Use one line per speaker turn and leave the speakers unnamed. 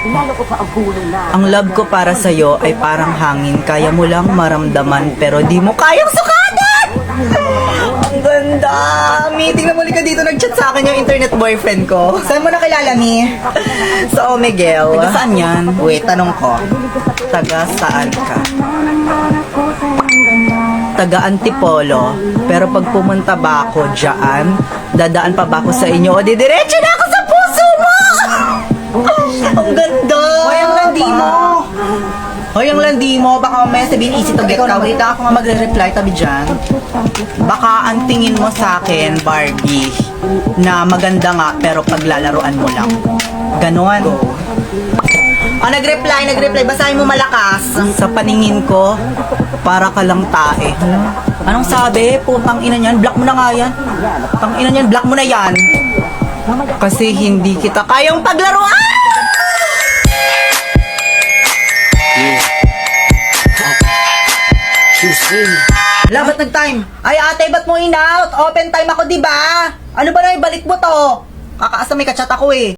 Ang love ko para sa'yo ay parang hangin. Kaya mo lang maramdaman pero di mo kayang sukatan! Ang ganda! Mi, tingnan mo ka dito. Nag-chat sa akin yung internet boyfriend ko. Saan mo nakilala, Mi? Sa Omegle. Taga saan yan? Wait, tanong ko. Taga saan ka? Taga Antipolo. Pero pag pumunta ba ako dyan, dadaan pa ba ako sa inyo o didiretso na ako sa puso mo? Ang ganda! Hoy, ang landi mo! Hoy, ang landi mo! Baka mamaya sabihin easy to get ka. Wait, ako nga magre-reply tabi dyan. Baka ang tingin mo sa akin, Barbie, na maganda nga pero paglalaruan mo lang. Ganon. Nag-reply. Basahin mo malakas. Sa paningin ko, para ka lang tae. Anong sabi? Putang ina niyan, block mo na nga yan. Putang ina niyan, block mo na yan. Kasi hindi kita kayang paglaruan! Wala, ba't nag-time? Ay ate, ba't mo in-out? Open time ako, diba? Ano ba na, ibalik mo to? Kakaasa may kachat ako eh.